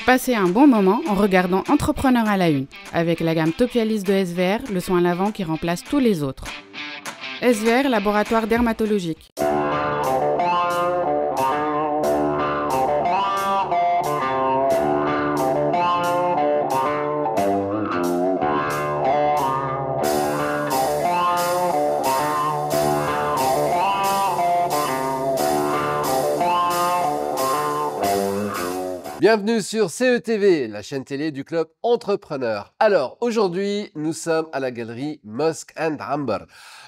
Passez un bon moment en regardant Entrepreneur à la une, avec la gamme Topialis de SVR, le soin lavant qui remplace tous les autres. SVR, laboratoire dermatologique. Bienvenue sur CETV, la chaîne télé du club Entrepreneur. Alors, aujourd'hui, nous sommes à la galerie Musk and Amber.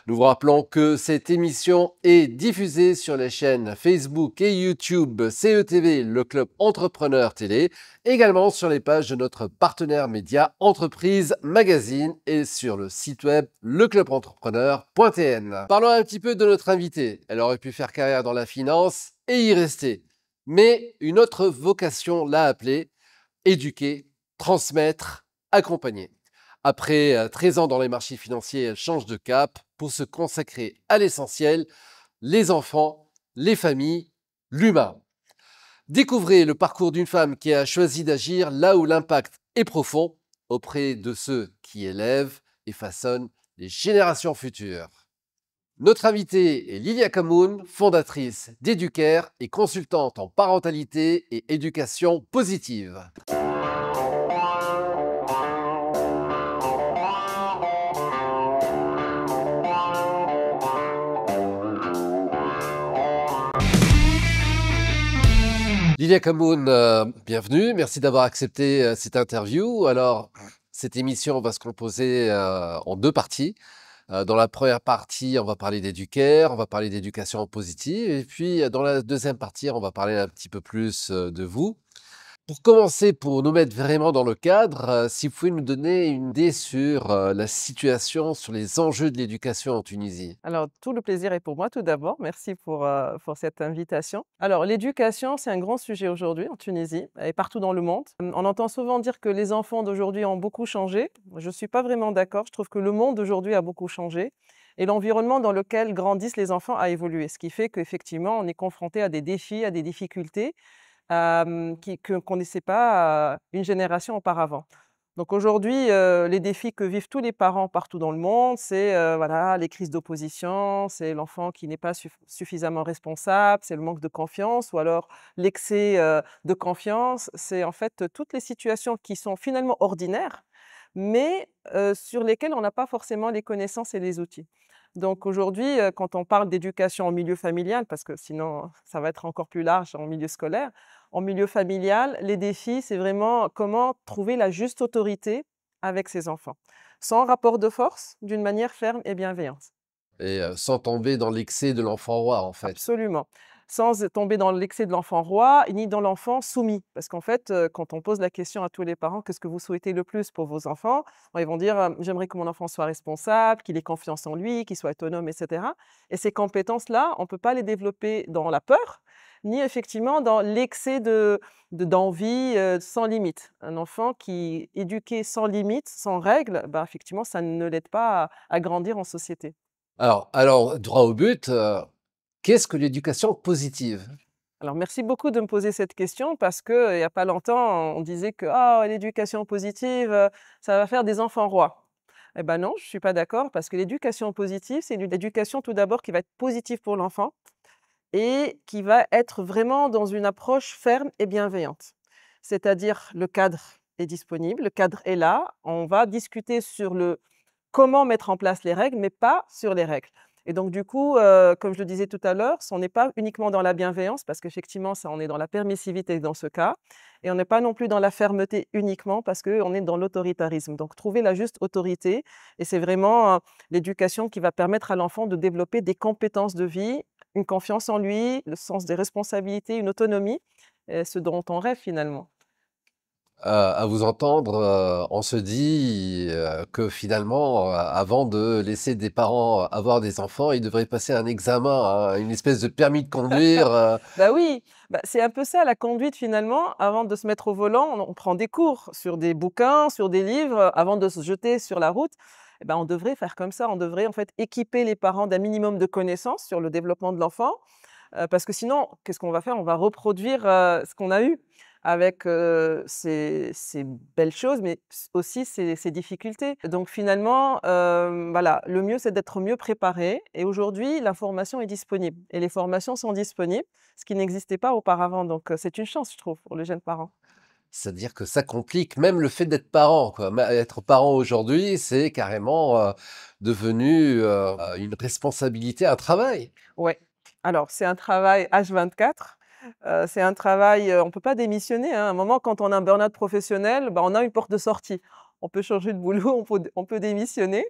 Nous vous rappelons que cette émission est diffusée sur les chaînes Facebook et YouTube CETV, le club Entrepreneur télé, également sur les pages de notre partenaire média Entreprise Magazine et sur le site web leclubentrepreneur.tn. Parlons un petit peu de notre invitée. Elle aurait pu faire carrière dans la finance et y rester. Mais une autre vocation l'a appelée, éduquer, transmettre, accompagner. Après 13 ans dans les marchés financiers, elle change de cap pour se consacrer à l'essentiel, les enfants, les familles, l'humain. Découvrez le parcours d'une femme qui a choisi d'agir là où l'impact est profond, auprès de ceux qui élèvent et façonnent les générations futures. Notre invitée est Lilia Camoun, fondatrice d'Educare et consultante en parentalité et éducation positive. Lilia Camoun, bienvenue. Merci d'avoir accepté cette interview. Alors, cette émission va se composer en deux parties. Dans la première partie, on va parler d'Educare, on va parler d'éducation positive. Et puis, dans la deuxième partie, on va parler un petit peu plus de vous. Pour commencer, pour nous mettre vraiment dans le cadre, si vous pouvez nous donner une idée sur la situation, sur les enjeux de l'éducation en Tunisie. Alors, tout le plaisir est pour moi tout d'abord. Merci pour cette invitation. Alors, l'éducation, c'est un grand sujet aujourd'hui en Tunisie et partout dans le monde. On entend souvent dire que les enfants d'aujourd'hui ont beaucoup changé. Je ne suis pas vraiment d'accord. Je trouve que le monde d'aujourd'hui a beaucoup changé et l'environnement dans lequel grandissent les enfants a évolué. Ce qui fait qu'effectivement, on est confronté à des défis, à des difficultés qu'on ne connaissait pas une génération auparavant. Donc aujourd'hui, les défis que vivent tous les parents partout dans le monde, c'est voilà, les crises d'opposition, c'est l'enfant qui n'est pas suffisamment responsable, c'est le manque de confiance ou alors l'excès de confiance. C'est en fait toutes les situations qui sont finalement ordinaires, mais sur lesquelles on n'a pas forcément les connaissances et les outils. Donc aujourd'hui, quand on parle d'éducation en milieu familial, parce que sinon ça va être encore plus large en milieu scolaire, en milieu familial, les défis, c'est vraiment comment trouver la juste autorité avec ses enfants, sans rapport de force, d'une manière ferme et bienveillante. Et sans tomber dans l'excès de l'enfant roi, en fait. Absolument. Sans tomber dans l'excès de l'enfant roi, ni dans l'enfant soumis. Parce qu'en fait, quand on pose la question à tous les parents: «Qu'est-ce que vous souhaitez le plus pour vos enfants?» Ils vont dire: «J'aimerais que mon enfant soit responsable, qu'il ait confiance en lui, qu'il soit autonome» et cetera. Et ces compétences-là, on ne peut pas les développer dans la peur, ni effectivement dans l'excès d'envie, sans limite. Un enfant qui est éduqué sans limite, sans règles, bah, effectivement, ça ne l'aide pas à grandir en société. Alors, droit au but, qu'est-ce que l'éducation positive? Alors, merci beaucoup de me poser cette question parce qu'il y a pas longtemps, on disait que ah, l'éducation positive, ça va faire des enfants rois. Eh ben non, je suis pas d'accord parce que l'éducation positive, c'est une éducation tout d'abord qui va être positive pour l'enfant et qui va être vraiment dans une approche ferme et bienveillante. C'est-à-dire le cadre est disponible, le cadre est là, on va discuter sur le comment mettre en place les règles, mais pas sur les règles. Et donc du coup, comme je le disais tout à l'heure, on n'est pas uniquement dans la bienveillance parce qu'effectivement ça, on est dans la permissivité dans ce cas et on n'est pas non plus dans la fermeté uniquement parce qu'on est dans l'autoritarisme. Donc trouver la juste autorité et c'est vraiment, l'éducation qui va permettre à l'enfant de développer des compétences de vie, une confiance en lui, le sens des responsabilités, une autonomie, ce dont on rêve finalement. À vous entendre, on se dit, que finalement, avant de laisser des parents avoir des enfants, ils devraient passer un examen, une espèce de permis de conduire, Bah oui, bah, c'est un peu ça la conduite finalement. Avant de se mettre au volant, on prend des cours sur des bouquins, sur des livres, avant de se jeter sur la route. Eh ben, on devrait faire comme ça, on devrait en fait équiper les parents d'un minimum de connaissances sur le développement de l'enfant, parce que sinon, qu'est-ce qu'on va faire? On va reproduire, ce qu'on a eu. avec ses belles choses, mais aussi ses difficultés. Donc finalement, voilà, le mieux, c'est d'être mieux préparé et aujourd'hui, l'information est disponible et les formations sont disponibles, ce qui n'existait pas auparavant. Donc c'est une chance, je trouve, pour les jeunes parents. C'est-à-dire que ça complique même le fait d'être parent, quoi. Être parent aujourd'hui, c'est carrément devenu une responsabilité, un travail. Ouais. Alors, c'est un travail H24. C'est un travail, on peut pas démissionner, hein. À un moment, quand on a un burn-out professionnel, bah, on a une porte de sortie. On peut changer de boulot, on peut démissionner,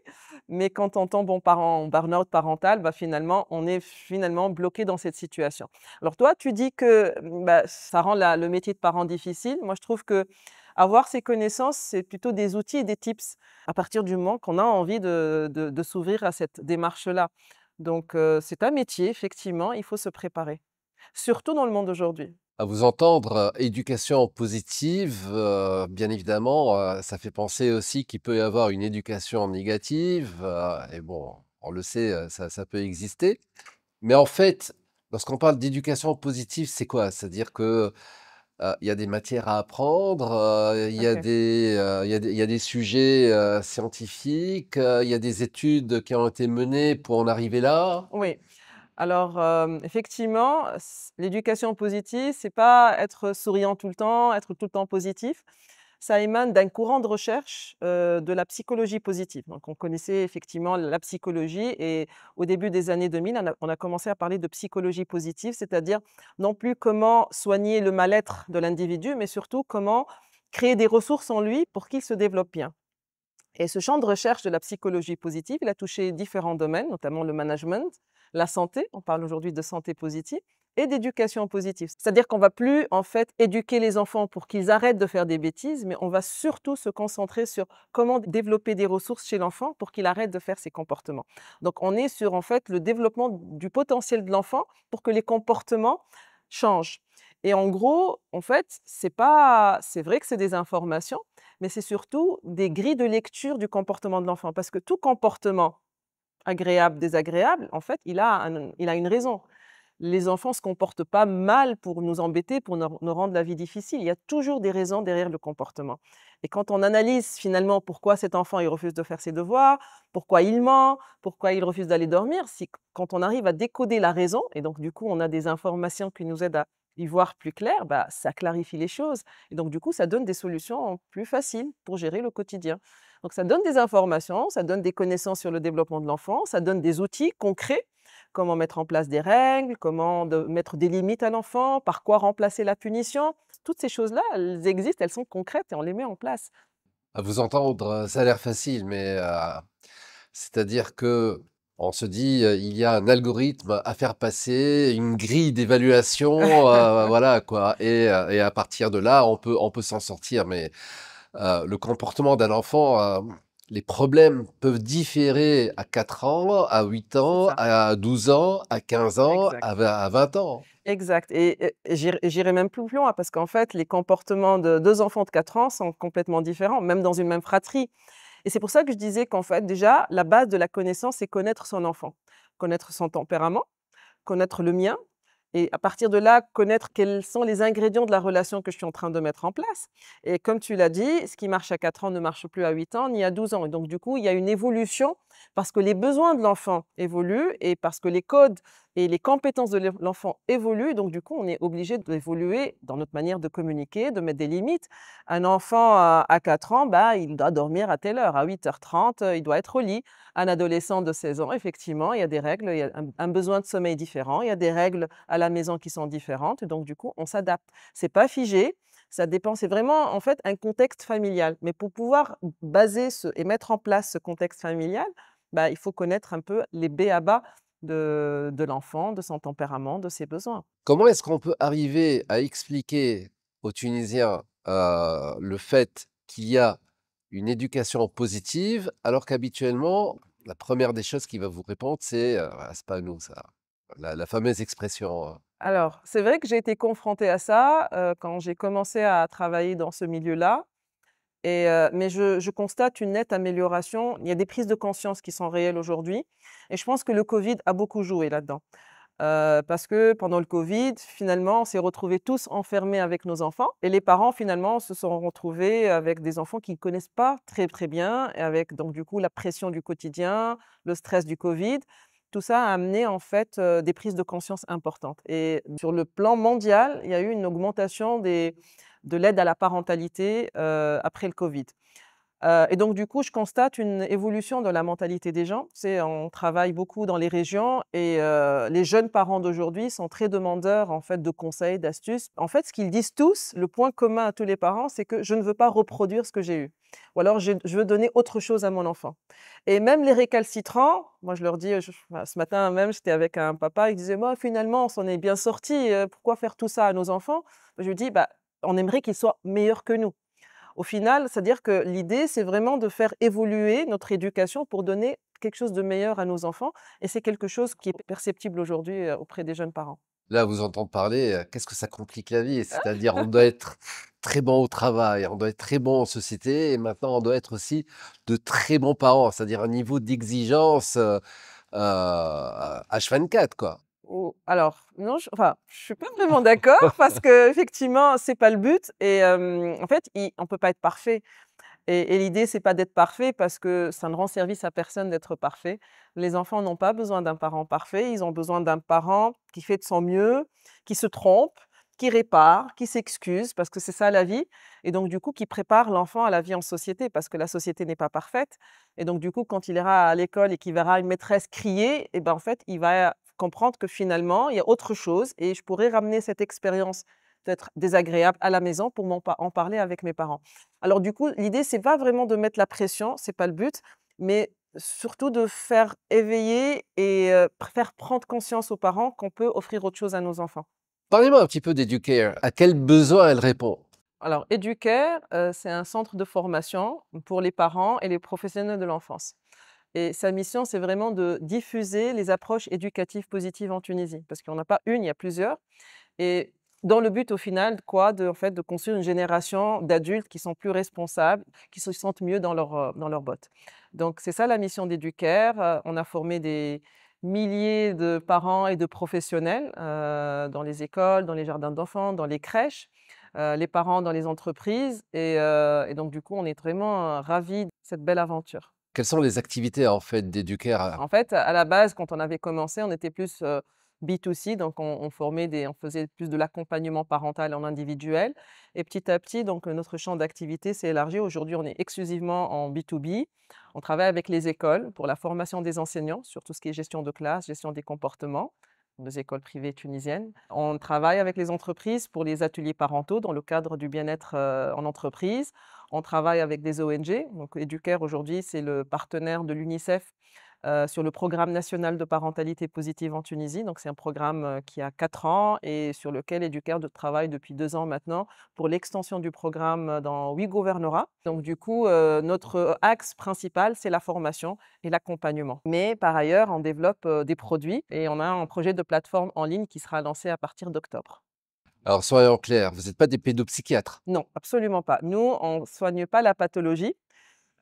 mais quand on tombe en burn-out parental, bah, finalement, on est finalement bloqué dans cette situation. Alors toi, tu dis que, bah, ça rend le métier de parent difficile. Moi, je trouve que avoir ces connaissances, c'est plutôt des outils et des tips à partir du moment qu'on a envie de s'ouvrir à cette démarche-là. Donc, c'est un métier, effectivement, il faut se préparer, surtout dans le monde d'aujourd'hui. À vous entendre, éducation positive, bien évidemment, ça fait penser aussi qu'il peut y avoir une éducation négative, et bon, on le sait, ça peut exister. Mais en fait, lorsqu'on parle d'éducation positive, c'est quoi? C'est-à-dire que, il y a des matières à apprendre, il y a OK. des sujets, scientifiques, il y a des études qui ont été menées pour en arriver là? Oui. Alors, effectivement, l'éducation positive, c'est pas être souriant tout le temps, être tout le temps positif. Ça émane d'un courant de recherche, de la psychologie positive. Donc on connaissait effectivement la psychologie et au début des années 2000, on a commencé à parler de psychologie positive, c'est-à-dire non plus comment soigner le mal-être de l'individu, mais surtout comment créer des ressources en lui pour qu'il se développe bien. Et ce champ de recherche de la psychologie positive, il a touché différents domaines, notamment le management, la santé, on parle aujourd'hui de santé positive, et d'éducation positive. C'est-à-dire qu'on va plus, en fait, éduquer les enfants pour qu'ils arrêtent de faire des bêtises, mais on va surtout se concentrer sur comment développer des ressources chez l'enfant pour qu'il arrête de faire ces comportements. Donc, on est sur, en fait, le développement du potentiel de l'enfant pour que les comportements changent. Et en gros, en fait, c'est vrai que c'est des informations, mais c'est surtout des grilles de lecture du comportement de l'enfant. Parce que tout comportement, agréable, désagréable, en fait, il a une raison. Les enfants ne se comportent pas mal pour nous embêter, pour nous rendre la vie difficile. Il y a toujours des raisons derrière le comportement. Et quand on analyse finalement pourquoi cet enfant il refuse de faire ses devoirs, pourquoi il ment, pourquoi il refuse d'aller dormir, si quand on arrive à décoder la raison, et donc du coup on a des informations qui nous aident à y voir plus clair, bah, ça clarifie les choses. Et donc du coup ça donne des solutions plus faciles pour gérer le quotidien. Donc ça donne des informations, ça donne des connaissances sur le développement de l'enfant, ça donne des outils concrets. Comment mettre en place des règles, mettre des limites à l'enfant, par quoi remplacer la punition. Toutes ces choses-là, elles existent, elles sont concrètes et on les met en place. À vous entendre, ça a l'air facile, mais c'est-à-dire que on se dit, il y a un algorithme à faire passer, une grille d'évaluation, voilà quoi et à partir de là, on peut s'en sortir. Mais, le comportement d'un enfant, les problèmes peuvent différer à 4 ans, à 8 C'est ans, ça, à 12 ans, à 15 ans, exact. à 20 ans. Exact et j'irai même plus loin parce qu'en fait, les comportements de 2 enfants de 4 ans sont complètement différents, même dans une même fratrie et c'est pour ça que je disais qu'en fait, déjà, la base de la connaissance, c'est connaître son enfant. Connaître son tempérament, connaître le mien et à partir de là, connaître quels sont les ingrédients de la relation que je suis en train de mettre en place. Et comme tu l'as dit, ce qui marche à 4 ans ne marche plus à 8 ans ni à 12 ans. Et donc, du coup, il y a une évolution parce que les besoins de l'enfant évoluent et parce que les codes et les compétences de l'enfant évoluent. Donc, du coup, on est obligé d'évoluer dans notre manière de communiquer, de mettre des limites. Un enfant à 4 ans, bah, il doit dormir à telle heure. À 8h30, il doit être au lit. Un adolescent de 16 ans, effectivement, il y a des règles, il y a un besoin de sommeil différent, il y a des règles à la maison qui sont différentes et donc du coup, on s'adapte. C'est pas figé, ça dépend, c'est vraiment en fait un contexte familial. Mais pour pouvoir baser et mettre en place ce contexte familial, bah, il faut connaître un peu les b à bas de l'enfant, de son tempérament, de ses besoins. Comment est-ce qu'on peut arriver à expliquer aux Tunisiens, le fait qu'il y a une éducation positive, alors qu'habituellement, la première des choses qu'il va vous répondre, c'est, «Ah, c'est pas à nous ça». La fameuse expression, Alors, c'est vrai que j'ai été confrontée à ça, quand j'ai commencé à travailler dans ce milieu-là. Mais je constate une nette amélioration. Il y a des prises de conscience qui sont réelles aujourd'hui et je pense que le covid a beaucoup joué là-dedans. parce que pendant le Covid, finalement, on s'est retrouvés tous enfermés avec nos enfants et les parents, finalement, se sont retrouvés avec des enfants qu'ils ne connaissent pas très, très bien et avec donc du coup la pression du quotidien, le stress du Covid. Tout ça a amené en fait, des prises de conscience importantes et sur le plan mondial, il y a eu une augmentation de l'aide à la parentalité, après le Covid. Et donc du coup, je constate une évolution de la mentalité des gens. C'est on travaille beaucoup dans les régions et les jeunes parents d'aujourd'hui sont très demandeurs, en fait, de conseils, d'astuces. En fait, ce qu'ils disent tous, le point commun à tous les parents, c'est que: «Je ne veux pas reproduire ce que j'ai eu» ou alors: «Je veux donner autre chose à mon enfant» et même les récalcitrants, moi je leur dis, enfin, ce matin même, j'étais avec un papa, il disait: «Moi, finalement, on s'en est bien sortis, pourquoi faire tout ça à nos enfants?» Je lui dis: «Bah, on aimerait qu'ils soient meilleurs que nous». Au final, c'est-à-dire que l'idée, c'est vraiment de faire évoluer notre éducation pour donner quelque chose de meilleur à nos enfants et c'est quelque chose qui est perceptible aujourd'hui, auprès des jeunes parents. Là, vous entendre parler, qu'est-ce que ça complique la vie? C'est-à-dire, on doit être très bon au travail, on doit être très bon en société et maintenant on doit être aussi de très bons parents, c'est-à-dire un niveau d'exigence, H24, quoi. Ou alors non, je suis pas vraiment d'accord parce qu'effectivement, c'est pas le but et en fait, on peut pas être parfait. Et l'idée, c'est pas d'être parfait parce que ça ne rend service à personne d'être parfait. Les enfants n'ont pas besoin d'un parent parfait, ils ont besoin d'un parent qui fait de son mieux, qui se trompe, qui répare, qui s'excuse, parce que c'est ça la vie. Et donc, du coup, qui prépare l'enfant à la vie en société, parce que la société n'est pas parfaite. Et donc, du coup, quand il ira à l'école et qu'il verra une maîtresse crier, et ben, en fait, il va comprendre que finalement, il y a autre chose et je pourrais ramener cette expérience peut-être désagréable à la maison pour en parler avec mes parents. Alors du coup, l'idée, c'est pas vraiment de mettre la pression, c'est pas le but, mais surtout de faire éveiller et faire prendre conscience aux parents qu'on peut offrir autre chose à nos enfants. Parlez-moi un petit peu d'Educare. À quels besoins elle répond? Alors Educare, c'est un centre de formation pour les parents et les professionnels de l'enfance et sa mission, c'est vraiment de diffuser les approches éducatives positives en Tunisie. Parce qu'il y en a pas une, il y a plusieurs et dans le but au final quoi? En fait, de construire une génération d'adultes qui sont plus responsables, qui se sentent mieux dans leurs bottes. Donc c'est ça la mission d'Educare, on a formé des milliers de parents et de professionnels, dans les écoles, dans les jardins d'enfants, dans les crèches, les parents dans les entreprises et donc du coup, on est vraiment, ravis de cette belle aventure. Quelles sont les activités, en fait, d'Educare? En fait, à la base, quand on avait commencé, on était plus, B2C, donc on faisait plus de l'accompagnement parental en individuel et petit à petit, donc notre champ d'activité s'est élargi. Aujourd'hui, on est exclusivement en B2B. On travaille avec les écoles pour la formation des enseignants sur tout ce qui est gestion de classe, gestion des comportements, des écoles privées tunisiennes. On travaille avec les entreprises pour les ateliers parentaux dans le cadre du bien-être, en entreprise. On travaille avec des ONG, donc Educare aujourd'hui, c'est le partenaire de l'UNICEF, sur le programme national de parentalité positive en Tunisie. Donc c'est un programme, qui a 4 ans et sur lequel Educare travaille depuis 2 ans maintenant pour l'extension du programme, dans 8 gouvernorats. Donc du coup, notre axe principal, c'est la formation et l'accompagnement. Mais par ailleurs, on développe, des produits et on a un projet de plateforme en ligne qui sera lancé à partir d'octobre. Alors soyons clairs, vous n'êtes pas des pédopsychiatres? Non, absolument pas. Nous, on soigne pas la pathologie.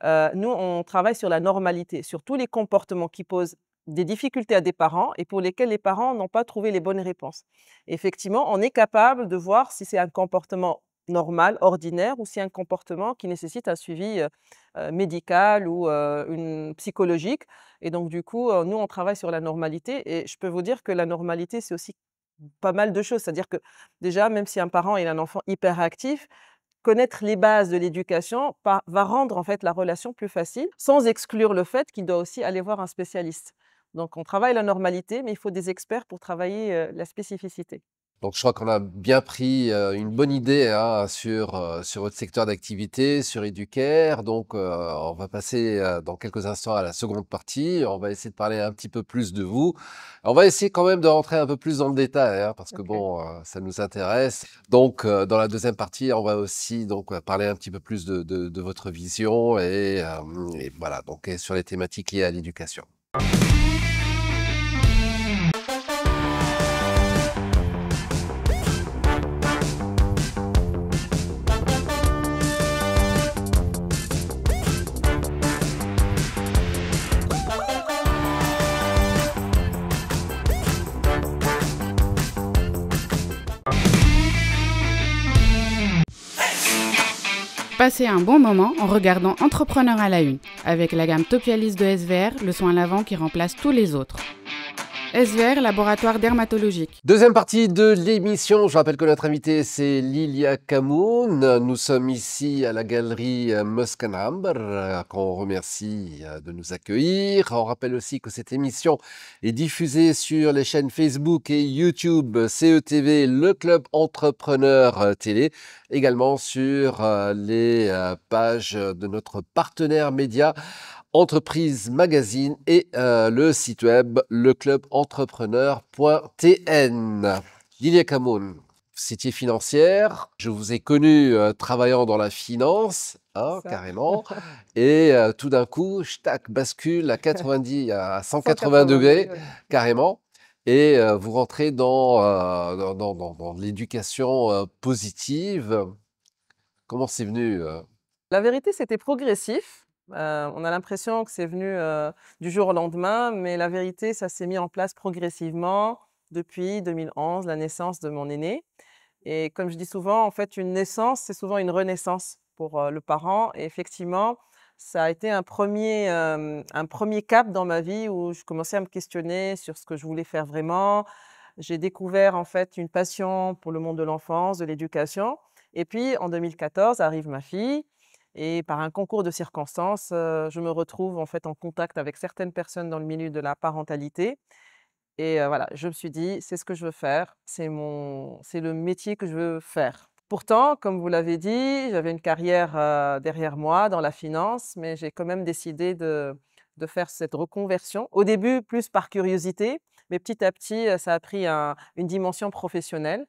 Nous, on travaille sur la normalité, sur tous les comportements qui posent des difficultés à des parents et pour lesquels les parents n'ont pas trouvé les bonnes réponses. Effectivement, on est capable de voir si c'est un comportement normal, ordinaire ou si c'est un comportement qui nécessite un suivi, médical ou une psychologique et donc du coup, nous, on travaille sur la normalité et je peux vous dire que la normalité, c'est aussi pas mal de choses. C'est-à-dire que déjà, même si un parent est un enfant hyperactif, connaître les bases de l'éducation va rendre en fait la relation plus facile, sans exclure le fait qu'il doit aussi aller voir un spécialiste. Donc on travaille la normalité, mais il faut des experts pour travailler, la spécificité. Donc je crois qu'on a bien pris, une bonne idée, hein, sur votre secteur d'activité, sur Educare. Donc, on va passer, dans quelques instants à la seconde partie. On va essayer de parler un petit peu plus de vous. On va essayer quand même de rentrer un peu plus dans le détail, hein, parce que OK. bon, ça nous intéresse. Donc, dans la deuxième partie, on va aussi donc, parler un petit peu plus de votre vision et voilà, donc et sur les thématiques liées à l'éducation. Passez un bon moment en regardant Entrepreneur à la une, avec la gamme Topialis de SVR, le soin lavant qui remplace tous les autres. SVR, laboratoire dermatologique. Deuxième partie de l'émission. Je rappelle que notre invitée, c'est Lilia Camoun. Nous sommes ici à la galerie Moskanamber, qu'on remercie de nous accueillir. On rappelle aussi que cette émission est diffusée sur les chaînes Facebook et YouTube CETV, le Club Entrepreneur Télé, également sur les pages de notre partenaire média Entreprise Magazine et le site web leclubentrepreneur.tn. Lilia Camoun, vous étiez financière, je vous ai connu travaillant dans la finance, carrément, et tout d'un coup, bascule à 90, à 180 degrés, carrément, et vous rentrez dans l'éducation positive. Comment c'est venu La vérité, c'était progressif. On a l'impression que c'est venu du jour au lendemain, mais la vérité, ça s'est mis en place progressivement depuis 2011, la naissance de mon aîné. Et comme je dis souvent, en fait, une naissance, c'est souvent une renaissance pour le parent. Et effectivement, ça a été un premier cap dans ma vie où je commençais à me questionner sur ce que je voulais faire vraiment. J'ai découvert en fait une passion pour le monde de l'enfance, de l'éducation. Et puis, en 2014, arrive ma fille. Et par un concours de circonstances, je me retrouve en fait en contact avec certaines personnes dans le milieu de la parentalité. Et voilà, je me suis dit: «C'est ce que je veux faire, c'est le métier que je veux faire». Pourtant, comme vous l'avez dit, j'avais une carrière, derrière moi dans la finance, mais j'ai quand même décidé de faire cette reconversion. Au début, plus par curiosité, mais petit à petit, ça a pris une dimension professionnelle.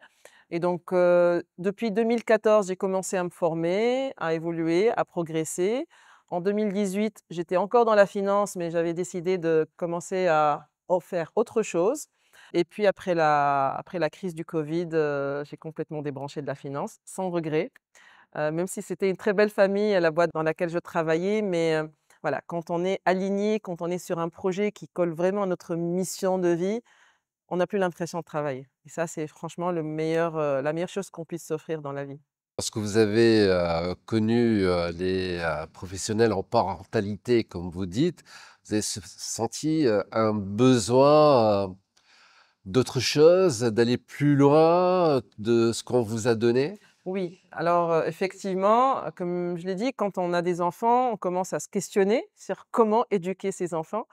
Et donc, depuis 2014, j'ai commencé à me former, à évoluer, à progresser. En 2018, j'étais encore dans la finance, mais j'avais décidé de commencer à faire autre chose. Et puis après la crise du covid, j'ai complètement débranché de la finance, sans regret. Même si c'était une très belle famille, la boîte dans laquelle je travaillais, mais voilà, quand on est aligné, quand on est sur un projet qui colle vraiment à notre mission de vie, on n'a plus l'impression de travailler. Et ça, c'est franchement la meilleure chose qu'on puisse s'offrir dans la vie. Lorsque vous avez connu les professionnels en parentalité, comme vous dites, vous avez senti un besoin d'autre chose, d'aller plus loin de ce qu'on vous a donné? Oui, alors effectivement, comme je l'ai dit, quand on a des enfants, on commence à se questionner sur comment éduquer ses enfants.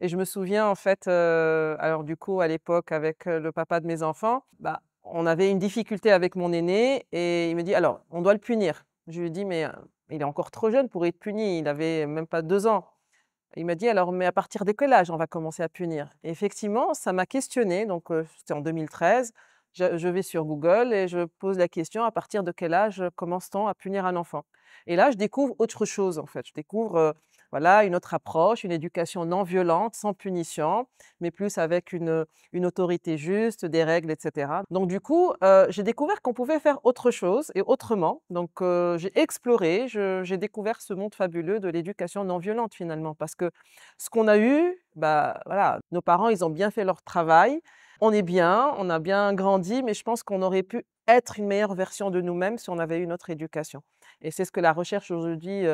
Et je me souviens en fait, alors du coup à l'époque avec, le papa de mes enfants, bah, on avait une difficulté avec mon aîné et il me dit: «Alors, on doit le punir». Je lui dis: «Mais, il est encore trop jeune pour être puni, il avait même pas 2 ans». Il m'a dit: «Alors, mais à partir de quel âge on va commencer à punir?» Et effectivement, ça m'a questionnée, donc c'était en 2013. Je vais sur Google et je pose la question: «À partir de quel âge, commence-t-on à punir un enfant?» Et là, je découvre autre chose, en fait. Je découvre, voilà, une autre approche, une éducation non violente, sans punition, mais plus avec une autorité juste, des règles et cetera. Donc du coup, j'ai découvert qu'on pouvait faire autre chose et autrement. Donc j'ai exploré, j'ai découvert ce monde fabuleux de l'éducation non violente finalement. Parce que ce qu'on a eu, bah, voilà, nos parents, ils ont bien fait leur travail. On est bien, on a bien grandi, mais je pense qu'on aurait pu être une meilleure version de nous-mêmes si on avait eu notre éducation. Et c'est ce que la recherche aujourd'hui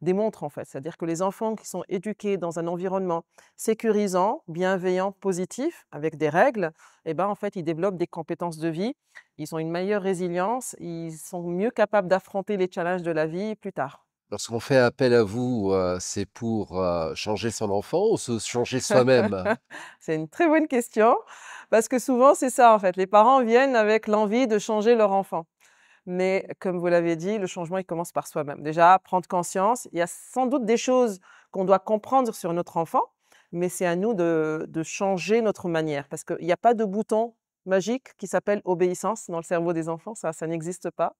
démontre en fait. C'est-à-dire que les enfants qui sont éduqués dans un environnement sécurisant, bienveillant, positif, avec des règles, eh ben, en fait, ils développent des compétences de vie, ils ont une meilleure résilience, ils sont mieux capables d'affronter les challenges de la vie plus tard. Lorsqu'on fait appel à vous, c'est pour changer son enfant ou se changer soi-même? C'est une très bonne question, parce que souvent c'est ça en fait. Les parents viennent avec l'envie de changer leur enfant. Mais comme vous l'avez dit, le changement, il commence par soi-même. Déjà, prendre conscience. Il y a sans doute des choses qu'on doit comprendre sur notre enfant, mais c'est à nous de changer notre manière. Parce qu'il n'y a pas de bouton magique qui s'appelle obéissance dans le cerveau des enfants, ça n'existe pas.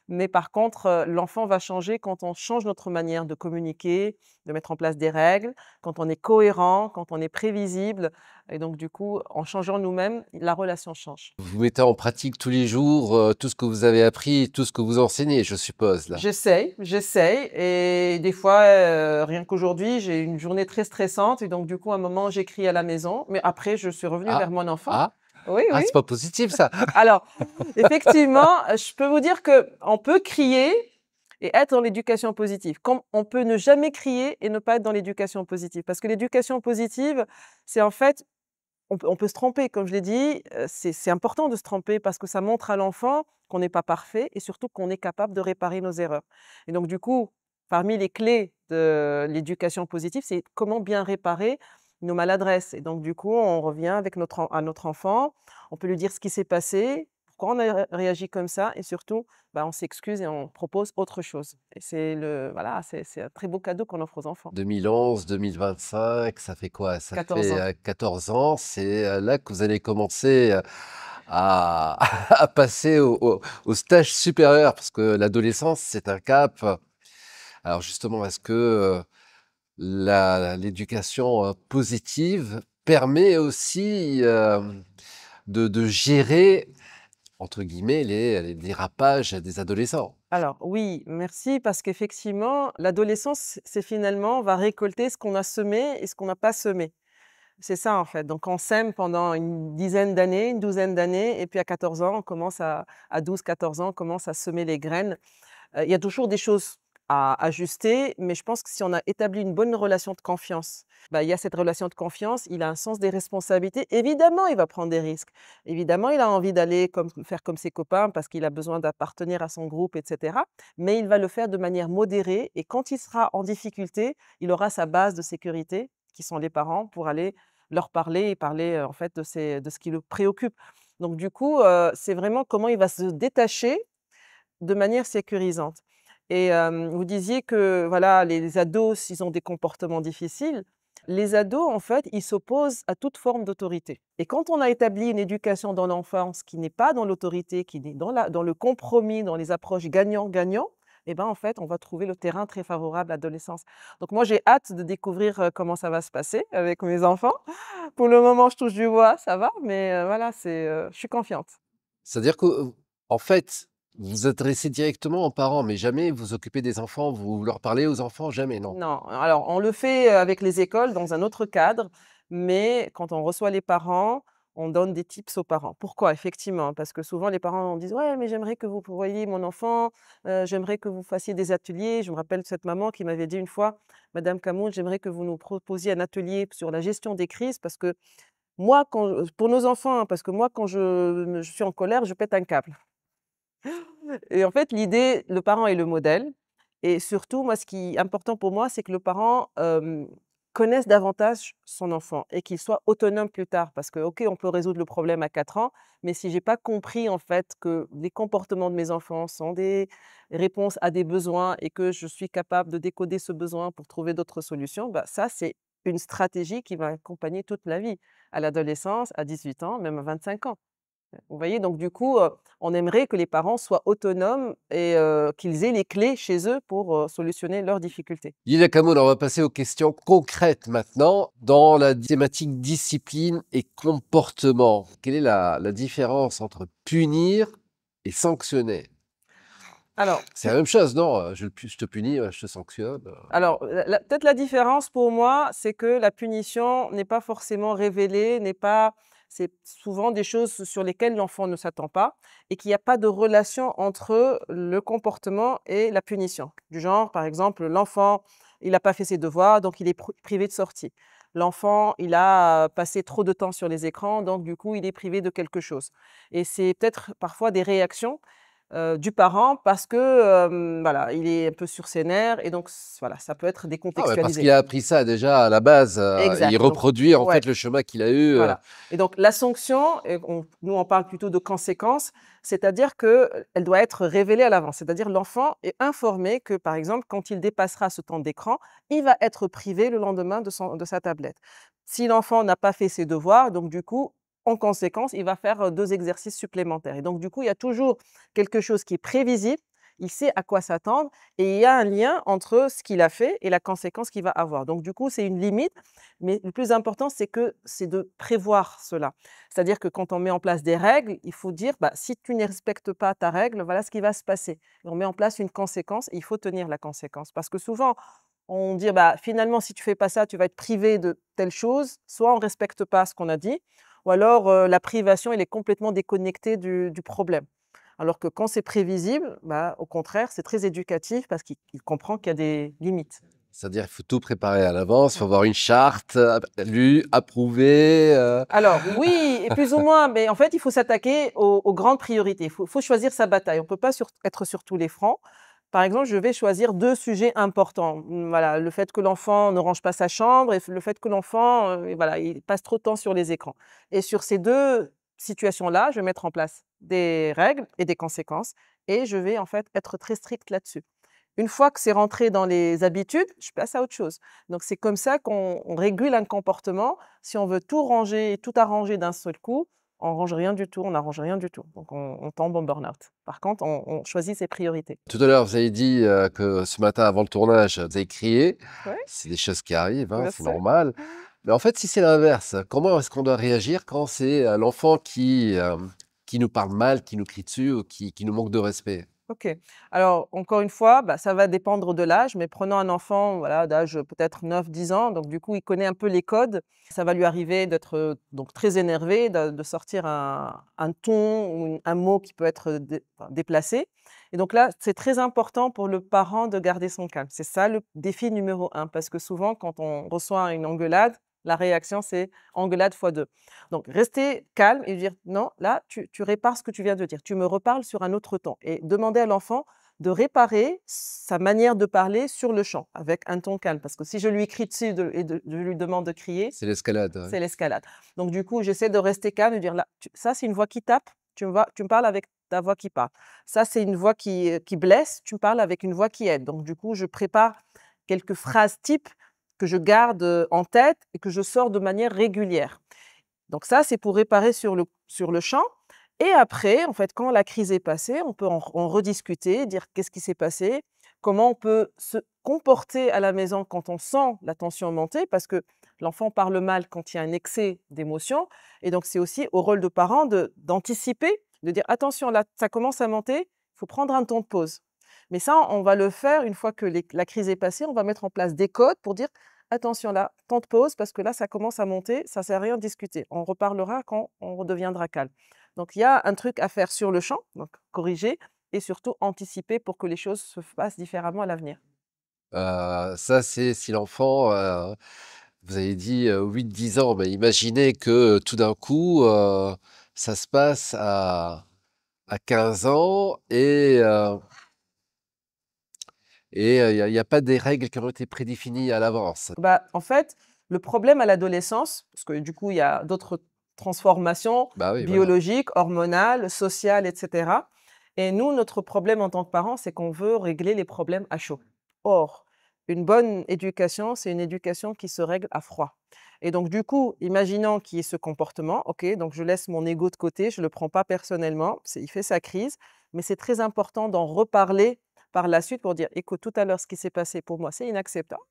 Mais par contre, l'enfant va changer quand on change notre manière de communiquer, de mettre en place des règles, quand on est cohérent, quand on est prévisible. Et donc du coup, en changeant nous-mêmes, la relation change. Vous mettez en pratique tous les jours tout ce que vous avez appris, tout ce que vous enseignez, je suppose, là? J'essaye et des fois, rien qu'aujourd'hui, j'ai une journée très stressante et donc du coup, à un moment, j'écris à la maison, mais après je suis revenue Ah, vers mon enfant. ah, Oui, ah, oui. c'est pas positif ça. Alors, effectivement, je peux vous dire qu'on peut crier et être dans l'éducation positive. Comme on peut ne jamais crier et ne pas être dans l'éducation positive. Parce que l'éducation positive, c'est en fait, on peut se tromper, comme je l'ai dit, c'est important de se tromper parce que ça montre à l'enfant qu'on n'est pas parfait et surtout qu'on est capable de réparer nos erreurs. Et donc du coup, parmi les clés de l'éducation positive, c'est comment bien réparer nos maladresses. Et donc du coup, on revient avec à notre enfant, on peut lui dire ce qui s'est passé, pourquoi on a réagi comme ça et surtout, bah, on s'excuse et on propose autre chose. Et voilà, c'est un très beau cadeau qu'on offre aux enfants. 2011, 2025, ça fait quoi? Ça 14 fait ans. 14 ans. C'est là que vous allez commencer à, à passer au stage supérieur, parce que l'adolescence, c'est un cap. Alors justement, est-ce que l'éducation positive permet aussi de gérer, entre guillemets, les dérapages des adolescents? Alors oui, merci, parce qu'effectivement, l'adolescence, c'est finalement, on va récolter ce qu'on a semé et ce qu'on n'a pas semé. C'est ça en fait. Donc on sème pendant une dizaine d'années, une douzaine d'années, et puis à 14 ans, à 12, 14 ans, on commence à semer les graines. Il y a toujours des choses à ajuster, mais je pense que si on a établi une bonne relation de confiance, bah, il y a cette relation de confiance, il a un sens des responsabilités. Évidemment, il va prendre des risques. Évidemment, il a envie d'aller faire comme ses copains parce qu'il a besoin d'appartenir à son groupe, etc. Mais il va le faire de manière modérée et quand il sera en difficulté, il aura sa base de sécurité, qui sont les parents, pour aller leur parler et parler en fait de ce qui le préoccupe. Donc du coup, c'est vraiment comment il va se détacher de manière sécurisante. Et vous disiez que voilà, les ados, s'ils ont des comportements difficiles, les ados, en fait, ils s'opposent à toute forme d'autorité. Et quand on a établi une éducation dans l'enfance qui n'est pas dans l'autorité, qui est dans le compromis, dans les approches gagnant-gagnant, eh ben, en fait, on va trouver le terrain très favorable à l'adolescence. Donc moi, j'ai hâte de découvrir comment ça va se passer avec mes enfants. Pour le moment, je touche du bois, ça va, mais voilà, je suis confiante. C'est-à-dire que, en fait, vous vous adressez directement aux parents, mais jamais vous occupez des enfants, vous leur parlez aux enfants, jamais, non? Non, alors on le fait, avec les écoles dans un autre cadre, mais quand on reçoit les parents, on donne des tips aux parents. Pourquoi? Effectivement, parce que souvent les parents disent: «Ouais, mais j'aimerais que vous voyiez mon enfant, j'aimerais que vous fassiez des ateliers». Je me rappelle de cette maman qui m'avait dit une fois: «Madame Camoun, j'aimerais que vous nous proposiez un atelier sur la gestion des crises parce que moi pour nos enfants, hein, parce que moi quand je suis en colère, je pète un câble». Et en fait, l'idée, le parent est le modèle et surtout, moi, ce qui est important pour moi, c'est que le parent, connaisse davantage son enfant et qu'il soit autonome plus tard. Parce que, OK, on peut résoudre le problème à 4 ans, mais si j'ai pas compris, en fait, que les comportements de mes enfants sont des réponses à des besoins et que je suis capable de décoder ce besoin pour trouver d'autres solutions, bah, ça, c'est une stratégie qui va accompagner toute la vie, à l'adolescence, à 18 ans, même à 25 ans. Vous voyez? Donc du coup, on aimerait que les parents soient autonomes et qu'ils aient les clés chez eux pour, solutionner leurs difficultés. Lila Camoun, on va passer aux questions concrètes maintenant. Dans la thématique discipline et comportement, quelle est la différence entre punir et sanctionner? Alors, C'est la même chose, non? Je te punis, je te sanctionne. la peut-être la différence pour moi, c'est que la punition n'est pas forcément révélée, c'est souvent des choses sur lesquelles l'enfant ne s'attend pas et qu'il n'y a pas de relation entre le comportement et la punition. Du genre, par exemple, l'enfant, il n'a pas fait ses devoirs, donc il est privé de sortie. L'enfant, il a passé trop de temps sur les écrans, donc du coup, il est privé de quelque chose. Et c'est peut-être parfois des réactions du parent parce que, voilà, il est un peu sur ses nerfs et donc voilà, ça peut être Ah ouais, parce qu'il décontextualisé. a appris ça déjà à la base, et il Exact, donc reproduit en ouais, fait le chemin qu'il a eu. voilà et donc la sanction et nous, on parle plutôt de conséquences, c'est-à-dire que, elle doit être révélée à l'avance. C'est-à-dire l'enfant est informé que, par exemple, quand il dépassera ce temps d'écran, il va être privé le lendemain de sa tablette. Si l'enfant n'a pas fait ses devoirs, donc du coup, en conséquence, il va faire, 2 exercices supplémentaires et donc du coup, il y a toujours quelque chose qui est prévisible, il sait à quoi s'attendre et il y a un lien entre ce qu'il a fait et la conséquence qu'il va avoir. Donc du coup, c'est une limite, mais le plus important, c'est de prévoir cela. C'est-à-dire que quand on met en place des règles, il faut dire: «Bah, si tu ne respectes pas ta règle, voilà ce qui va se passer» et on met en place une conséquence et il faut tenir la conséquence. Parce que souvent, on dit: «Bah, finalement, si tu fais pas ça, tu vas être privé de telle chose». Soit on respecte pas ce qu'on a dit ou alors, la privation, elle est complètement déconnectée du problème. Alors que quand c'est prévisible, bah, au contraire, c'est très éducatif parce qu'il comprend qu'il y a des limites. C'est-à-dire, il faut tout préparer à l'avance, il faut avoir une charte lue, approuvée. Alors oui, et plus ou moins, mais en fait, il faut s'attaquer aux grandes priorités. Il faut choisir sa bataille. On ne peut pas être sur tous les fronts. Par exemple, je vais choisir 2 sujets importants. Voilà, le fait que l'enfant ne range pas sa chambre et le fait que l'enfant, voilà, il passe trop de temps sur les écrans. Et sur ces 2 situations-là, je vais mettre en place des règles et des conséquences et je vais en fait être très stricte là-dessus. Une fois que c'est rentré dans les habitudes, je passe à autre chose. Donc c'est comme ça qu'on régule un comportement. Si on veut tout ranger, tout arranger d'un seul coup, on range rien du tout, on n'arrange rien du tout. Donc on tombe en burn-out. Par contre, on choisit ses priorités. Tout à l'heure, vous avez dit que ce matin, avant le tournage, vous avez crié. Oui, C'est des choses qui arrivent, hein, je c'est sais. normal. Mais en fait, si c'est l'inverse, comment est-ce qu'on doit réagir quand c'est l'enfant qui nous parle mal, qui nous crie dessus ou qui nous manque de respect? OK. Alors encore une fois, bah, ça va dépendre de l'âge, mais prenons un enfant, voilà, d'âge peut-être 9, 10 ans, donc du coup, il connaît un peu les codes. Ça va lui arriver d'être, donc très énervé, de sortir un ton ou un mot qui peut être déplacé et donc là, c'est très important pour le parent de garder son calme. C'est ça le défi numéro un, parce que souvent quand on reçoit une engueulade, la réaction c'est engueulade fois 2. Donc rester calme et dire: «Non, là, tu répares ce que tu viens de dire. Tu me reparles sur un autre ton» et demander à l'enfant de réparer sa manière de parler sur le champ, avec un ton calme. Parce que si je lui crie dessus je lui demande de crier, C'est l'escalade, ouais. c'est l'escalade. Donc du coup, j'essaie de rester calme et de dire: «Là, ça, c'est une voix qui tape, tu me parles avec ta voix qui parle. Ça, c'est une voix qui blesse, tu me parles avec une voix qui aide». Donc du coup, je prépare quelques phrases types que je garde, en tête et que je sors de manière régulière. Donc ça, c'est pour réparer sur le champ et après, en fait, quand la crise est passée, on peut en rediscuter, dire: «Qu'est-ce qui s'est passé?» Comment on peut se comporter à la maison quand on sent la tension monter? Parce que l'enfant parle mal quand il y a un excès d'émotions et donc c'est aussi au rôle de parent d'anticiper, de dire: «Attention là, ça commence à monter, il faut prendre un temps de pause». Mais ça, on va le faire une fois que la crise est passée, on va mettre en place des codes pour dire: «Attention là, temps de pause parce que là, ça commence à monter, ça sert à rien de discuter. On reparlera quand on redeviendra calme». Donc il y a un truc à faire sur le champ, donc corriger et surtout anticiper pour que les choses se fassent différemment à l'avenir. Ça, c'est si l'enfant, vous avez dit 8-10 ans, mais imaginez que tout d'un coup, ça se passe à 15 ans et il y a pas des règles qui ont été prédéfinies à l'avance. Bah, en fait, le problème à l'adolescence, parce que du coup, il y a d'autres transformations Bah oui, voilà. biologiques, hormonales, sociales, et cetera. Et nous, notre problème en tant que parents, c'est qu'on veut régler les problèmes à chaud. Or, une bonne éducation, c'est une éducation qui se règle à froid. Et donc, du coup, imaginons qu'il y ait ce comportement, ok, donc je laisse mon ego de côté, je ne le prends pas personnellement, il fait sa crise, mais c'est très important d'en reparler par la suite pour dire, écoute, tout à l'heure, ce qui s'est passé pour moi, c'est inacceptable.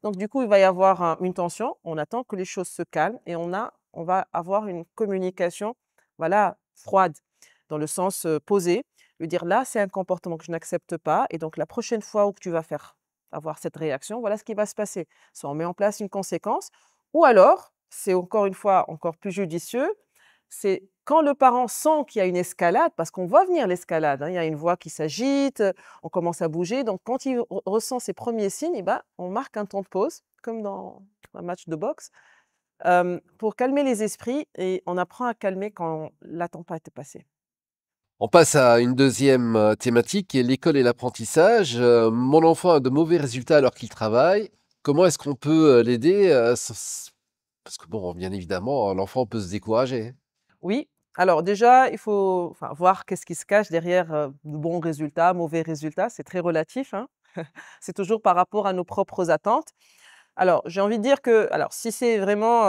Donc du coup, il va y avoir une tension. On attend que les choses se calment et on va avoir une communication, voilà, froide, dans le sens posé, lui dire là, c'est un comportement que je n'accepte pas et donc la prochaine fois où tu vas avoir cette réaction, voilà ce qui va se passer. Soit on met en place une conséquence, ou alors, c'est encore une fois encore plus judicieux, c'est quand le parent sent qu'il y a une escalade, parce qu'on voit venir l'escalade, hein, il y a une voix qui s'agite, on commence à bouger. Donc, quand il ressent ces premiers signes, eh ben, on marque un temps de pause, comme dans un match de boxe, pour calmer les esprits et on apprend à calmer quand la tempête est passée. On passe à une deuxième thématique qui est l'école et l'apprentissage. Mon enfant a de mauvais résultats alors qu'il travaille. Comment est-ce qu'on peut l'aider parce que bon, bien évidemment, l'enfant peut se décourager. Oui, alors déjà, il faut enfin, voir qu'est-ce qui se cache derrière de bons résultats, mauvais résultats, c'est très relatif, hein. C'est toujours par rapport à nos propres attentes. Alors, j'ai envie de dire que alors si c'est vraiment,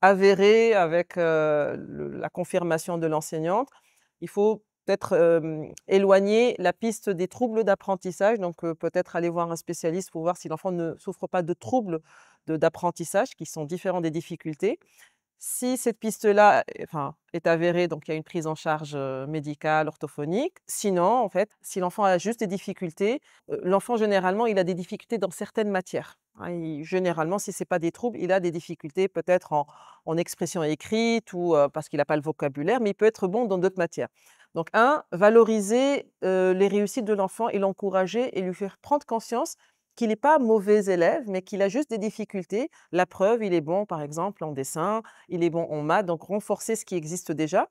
avéré avec, la confirmation de l'enseignante, il faut peut-être, éloigner la piste des troubles d'apprentissage, donc peut-être aller voir un spécialiste pour voir si l'enfant ne souffre pas de troubles d'apprentissage qui sont différents des difficultés. Si cette piste-là, enfin, est avérée, donc il y a une prise en charge, médicale, orthophonique. Sinon, en fait, si l'enfant a juste des difficultés, l'enfant généralement, il a des difficultés dans certaines matières. Hein, généralement, si ce n'est pas des troubles, il a des difficultés peut-être en expression écrite ou parce qu'il n'a pas le vocabulaire, mais il peut être bon dans d'autres matières. Donc, valoriser les réussites de l'enfant et l'encourager et lui faire prendre conscience qu'il n'est pas mauvais élève, mais qu'il a juste des difficultés. La preuve, il est bon, par exemple, en dessin, il est bon en maths, donc renforcer ce qui existe déjà.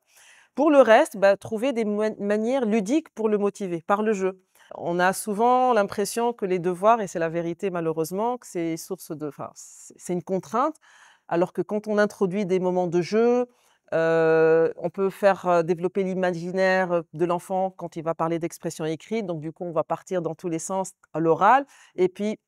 Pour le reste, trouver des manières ludiques pour le motiver, par le jeu. On a souvent l'impression que les devoirs, et c'est la vérité malheureusement, que c'est source de, enfin, c'est une contrainte, alors que quand on introduit des moments de jeu, on peut faire développer l'imaginaire de l'enfant quand il va parler d'expression écrite. Donc du coup, on va partir dans tous les sens à l'oral, et puis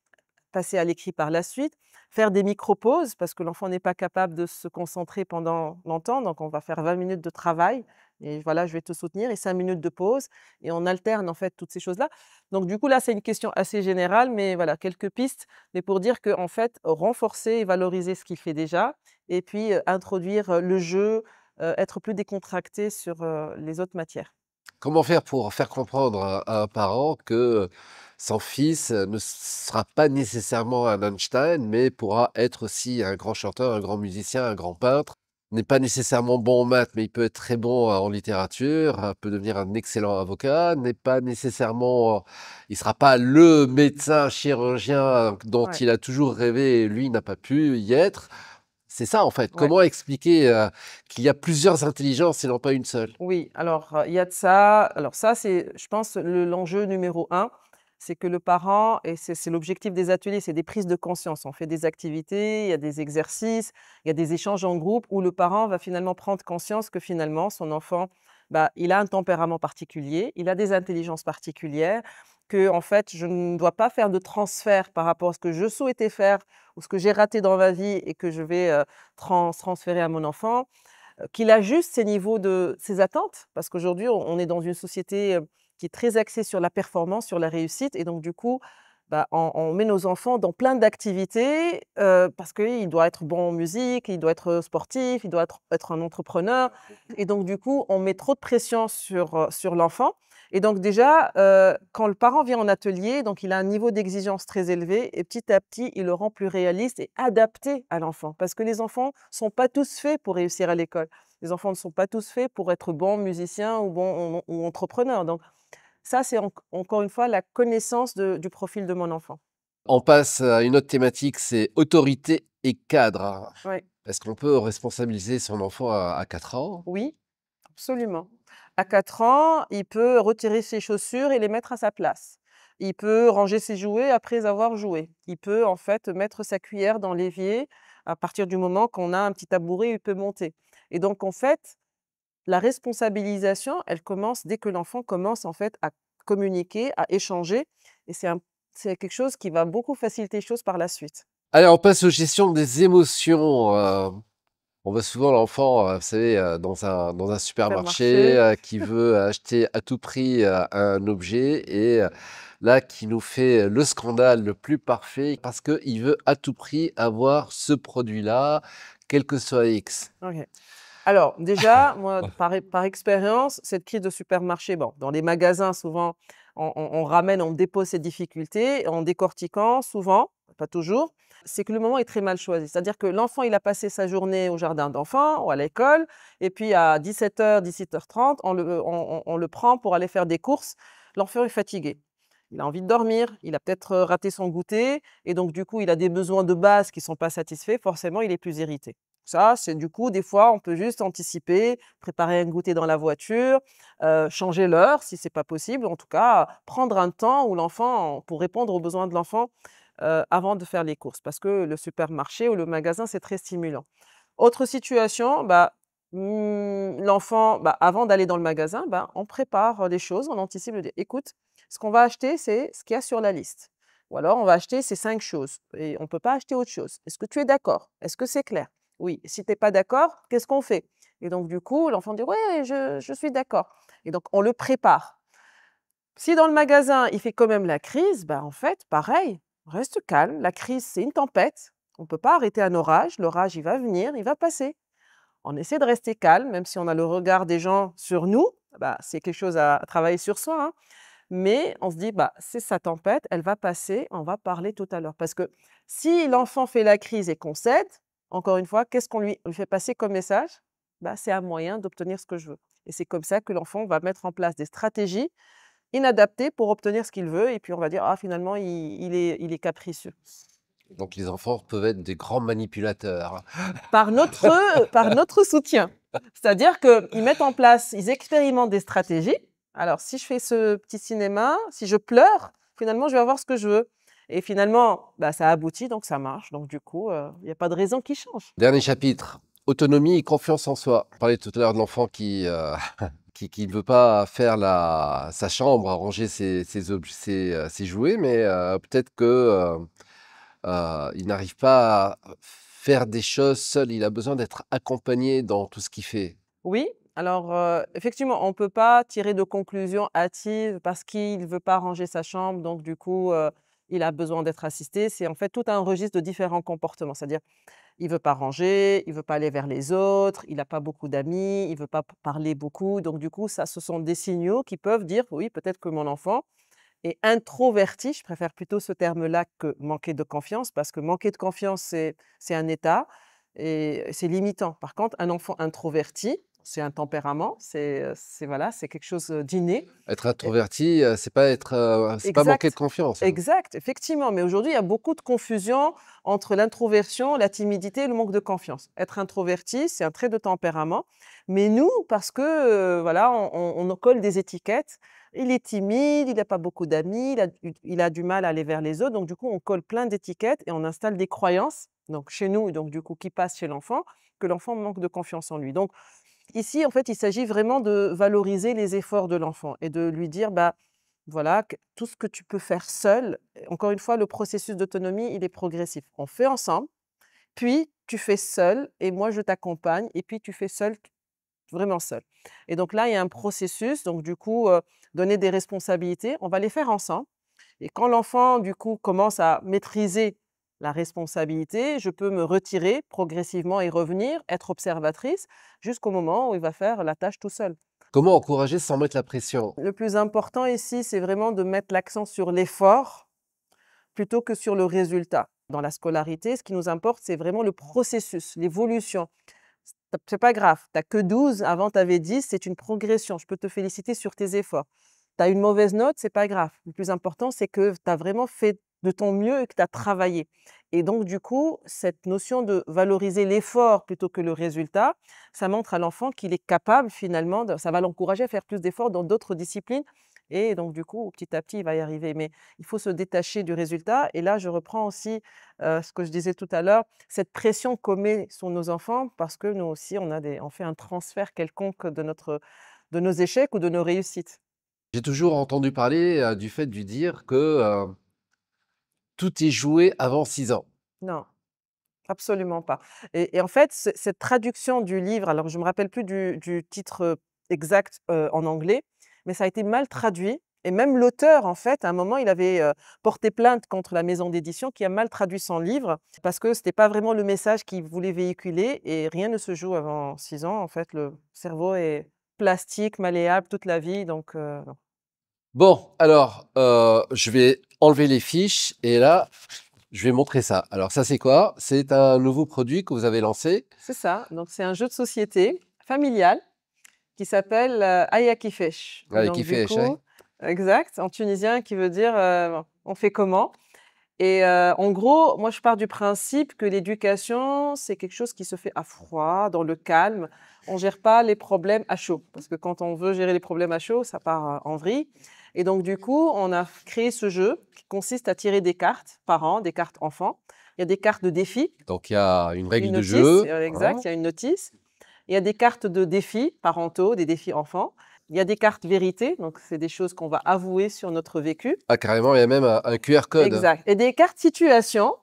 passer à l'écrit par la suite, faire des micro-pauses parce que l'enfant n'est pas capable de se concentrer pendant longtemps, donc on va faire 20 minutes de travail et voilà, je vais te soutenir et 5 minutes de pause et on alterne en fait toutes ces choses-là. Donc du coup là, c'est une question assez générale, mais voilà, quelques pistes, mais pour dire que en fait, renforcer et valoriser ce qu'il fait déjà et puis, introduire, le jeu, être plus décontracté sur, les autres matières. Comment faire pour faire comprendre à un parent que son fils ne sera pas nécessairement un Einstein, mais pourra être aussi un grand chanteur, un grand musicien, un grand peintre, n'est pas nécessairement bon en maths, mais il peut être très bon en littérature, peut devenir un excellent avocat, n'est pas nécessairement, il sera pas le médecin chirurgien dont Ouais, il a toujours rêvé et lui n'a pas pu y être. C'est ça en fait. ouais. Comment expliquer qu'il y a plusieurs intelligences et non pas une seule? Oui, alors, il y a de ça. Alors ça, c'est je pense l'enjeu numéro un, c'est que le parent et c'est l'objectif des ateliers, c'est des prises de conscience. On fait des activités, il y a des exercices, il y a des échanges en groupe où le parent va finalement prendre conscience que finalement son enfant, il a un tempérament particulier, il a des intelligences particulières, que en fait, je ne dois pas faire de transfert par rapport à ce que je souhaitais faire ou ce que j'ai raté dans ma vie et que je vais, transférer à mon enfant. Qu'il ajuste ses attentes, parce qu'aujourd'hui on est dans une société, qui est très axée sur la performance, sur la réussite et donc du coup, on met nos enfants dans plein d'activités, parce qu'il doit être bon en musique, il doit être sportif, il doit être un entrepreneur et donc du coup, on met trop de pression sur l'enfant et donc déjà, quand le parent vient en atelier, donc il a un niveau d'exigence très élevé et petit à petit, il le rend plus réaliste et adapté à l'enfant. Parce que les enfants sont pas tous faits pour réussir à l'école. Les enfants ne sont pas tous faits pour être bons musiciens ou bons ou entrepreneurs. Donc ça, c'est encore une fois la connaissance du profil de mon enfant. On passe à une autre thématique, c'est autorité et cadre. Oui, Est-ce qu'on peut responsabiliser son enfant à 4 ans? oui, absolument. À 4 ans, il peut retirer ses chaussures et les mettre à sa place. Il peut ranger ses jouets après avoir joué. Il peut en fait mettre sa cuillère dans l'évier à partir du moment qu'on a un petit tabouret, il peut monter. Et donc en fait, la responsabilisation, elle commence dès que l'enfant commence en fait à communiquer, à échanger et c'est quelque chose qui va beaucoup faciliter les choses par la suite. Allez, on passe aux gestions des émotions. On voit souvent l'enfant, vous savez, dans un supermarché, Supermarché. qui veut acheter à tout prix, un objet et là, qui nous fait le scandale le plus parfait parce qu'il veut à tout prix avoir ce produit-là, quel que soit X. OK. Alors déjà, moi, par expérience, cette crise de supermarché, bon, dans les magasins, souvent, on ramène, on dépose ces difficultés en décortiquant souvent, pas toujours, c'est que le moment est très mal choisi. C'est-à-dire que l'enfant, il a passé sa journée au jardin d'enfants ou à l'école et puis à 17h, 17h30, on le prend pour aller faire des courses. L'enfant est fatigué. Il a envie de dormir, il a peut-être, raté son goûter et donc du coup, il a des besoins de base qui ne sont pas satisfaits, forcément, il est plus irrité. Ça, c'est du coup, des fois, on peut juste anticiper, préparer un goûter dans la voiture, changer l'heure si c'est pas possible. En tout cas, prendre un temps où l'enfant pour répondre aux besoins de l'enfant, avant de faire les courses. Parce que le supermarché ou le magasin, c'est très stimulant. Autre situation, l'enfant, avant d'aller dans le magasin, on prépare, les choses, on anticipe, on dit: «Écoute, ce qu'on va acheter, c'est ce qu'il y a sur la liste. Ou alors on va acheter ces 5 choses et on ne peut pas acheter autre chose. Est-ce que tu es d'accord? Est-ce que c'est clair? Oui. Si tu es pas d'accord, qu'est-ce qu'on fait?» Et donc du coup, l'enfant dit: «Ouais, je suis d'accord» et donc on le prépare. Si dans le magasin, il fait quand même la crise, en fait, pareil, reste calme. La crise, c'est une tempête. On ne peut pas arrêter un orage. L'orage, il va venir, il va passer. On essaie de rester calme, même si on a le regard des gens sur nous. C'est quelque chose à travailler sur soi, hein. Mais on se dit, bah, c'est sa tempête, elle va passer, on va parler tout à l'heure. Parce que si l'enfant fait la crise et qu'on cède, encore une fois, qu'est-ce qu'on lui fait passer comme message? Bah, c'est un moyen d'obtenir ce que je veux. Et c'est comme ça que l'enfant va mettre en place des stratégies inadaptées pour obtenir ce qu'il veut. Et puis on va dire, ah, finalement, il est capricieux. Donc les enfants peuvent être des grands manipulateurs. Par notre soutien. C'est-à-dire qu'ils mettent en place, ils expérimentent des stratégies. Alors, si je fais ce petit cinéma, si je pleure, finalement, je vais avoir ce que je veux. Et finalement, bah, ça aboutit, donc ça marche. Donc, du coup, il n'y a pas de raison qui change. Dernier chapitre, autonomie et confiance en soi. On parlait tout à l'heure de l'enfant qui ne veut pas faire sa chambre, ranger ses jouets, mais peut-être que il n'arrive pas à faire des choses seul. Il a besoin d'être accompagné dans tout ce qu'il fait. Oui, alors effectivement, on ne peut pas tirer de conclusions hâtives parce qu'il ne veut pas ranger sa chambre, donc du coup, il a besoin d'être assisté. C'est en fait tout un registre de différents comportements. C'est-à-dire, il veut pas ranger, il veut pas aller vers les autres, il n'a pas beaucoup d'amis, il veut pas parler beaucoup. Donc du coup, ça, ce sont des signaux qui peuvent dire, oui, peut-être que mon enfant est introverti. Je préfère plutôt ce terme-là que manquer de confiance, parce que manquer de confiance, c'est un état et c'est limitant. Par contre, un enfant introverti, c'est un tempérament, voilà, c'est quelque chose d'inné. Être Et- introverti, c'est pas manquer de Exact. confiance, hein. Exact, effectivement. Mais aujourd'hui, il y a beaucoup de confusion entre l'introversion, la timidité et le manque de confiance. Être introverti, c'est un trait de tempérament. Mais nous, parce que voilà, on nous colle des étiquettes. Il est timide, il n'a pas beaucoup d'amis, il a du mal à aller vers les autres. Donc, du coup, on colle plein d'étiquettes et on installe des croyances. Donc, chez nous, et donc du coup, qui passent chez l'enfant, que l'enfant manque de confiance en lui. Donc, ici, en fait, il s'agit vraiment de valoriser les efforts de l'enfant et de lui dire, bah, voilà, tout ce que tu peux faire seul. Encore une fois, le processus d'autonomie, il est progressif. On fait ensemble, puis tu fais seul et moi je t'accompagne et puis tu fais seul, vraiment seul. Et donc là, il y a un processus, donc du coup, donner des responsabilités, on va les faire ensemble. Et quand l'enfant, du coup, commence à maîtriser la responsabilité, je peux me retirer progressivement et revenir, être observatrice, jusqu'au moment où il va faire la tâche tout seul. Comment encourager sans mettre la pression? Le plus important ici, c'est vraiment de mettre l'accent sur l'effort plutôt que sur le résultat. Dans la scolarité, ce qui nous importe, c'est vraiment le processus, l'évolution. C'est pas grave, tu as que 12, avant tu avais 10, c'est une progression. Je peux te féliciter sur tes efforts. Tu as une mauvaise note, c'est pas grave. Le plus important, c'est que tu as vraiment fait de ton mieux et que tu as travaillé. Et donc, du coup, cette notion de valoriser l'effort plutôt que le résultat, ça montre à l'enfant qu'il est capable finalement, ça va l'encourager à faire plus d'efforts dans d'autres disciplines. Et donc, du coup, petit à petit, il va y arriver. Mais il faut se détacher du résultat. Et là, je reprends aussi ce que je disais tout à l'heure, cette pression qu'on met sur nos enfants, parce que nous aussi, on fait un transfert quelconque de nos échecs ou de nos réussites. J'ai toujours entendu parler, du fait de lui dire que, tout est joué avant 6 ans. Non, absolument pas. Et en fait, cette traduction du livre, alors je me rappelle plus du titre exact en anglais, mais ça a été mal traduit. Et même l'auteur, en fait, à un moment, il avait porté plainte contre la maison d'édition qui a mal traduit son livre parce que c'était pas vraiment le message qu'il voulait véhiculer et rien ne se joue avant 6 ans. En fait, le cerveau est plastique, malléable toute la vie, donc non. Bon, alors, je vais enlever les fiches et là, je vais montrer ça. Alors ça, c'est quoi? C'est un nouveau produit que vous avez lancé. C'est ça. Donc c'est un jeu de société familial qui s'appelle Ayakifesh. Et Ouais, donc qui du fait échec. coup, exact, en tunisien, qui veut dire on fait comment? Et en gros, moi je pars du principe que l'éducation, c'est quelque chose qui se fait à froid, dans le calme. On gère pas les problèmes à chaud, parce que quand on veut gérer les problèmes à chaud, ça part en vrille. Et donc du coup, on a créé ce jeu qui consiste à tirer des cartes par an, des cartes enfants. Il y a des cartes de défis, Donc il y a une règle une de notice, jeu, hein. exact, il y a une notice. Il y a des cartes de défis parentaux, des défis enfants. Il y a des cartes vérité, donc c'est des choses qu'on va avouer sur notre vécu. Ah carrément, il y a même un QR code. Exact. Et des cartes situations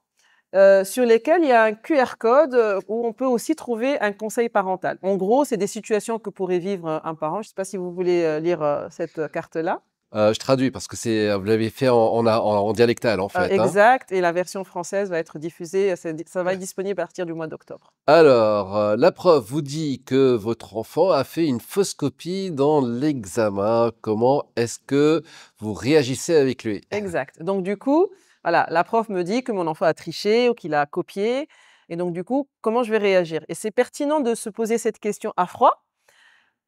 sur lesquelles il y a un QR code où on peut aussi trouver un conseil parental. En gros, c'est des situations que pourrait vivre un parent. Je ne sais pas si vous voulez lire cette carte-là. Je traduis parce que vous l'avez fait en dialectal, en fait, hein. Exact, et la version française va être diffusée, ça va être disponible à partir du mois d'octobre. Alors, la prof vous dit que votre enfant a fait une fausse copie dans l'examen. Comment est-ce que vous réagissez avec lui? Exact. Donc du coup, voilà, la prof me dit que mon enfant a triché ou qu'il a copié, et donc du coup, comment je vais réagir? Et c'est pertinent de se poser cette question à froid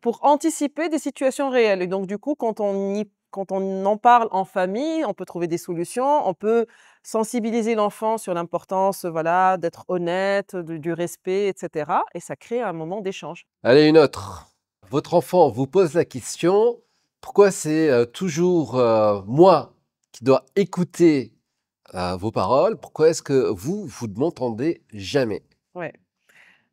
pour anticiper des situations réelles. Et donc du coup, quand on en parle en famille, on peut trouver des solutions, on peut sensibiliser l'enfant sur l'importance, voilà, d'être honnête, du respect, et cetera, et ça crée un moment d'échange. Allez, une autre. Votre enfant vous pose la question, pourquoi c'est toujours moi qui dois écouter vos paroles? Pourquoi est-ce que vous ne m'entendez jamais? Ouais.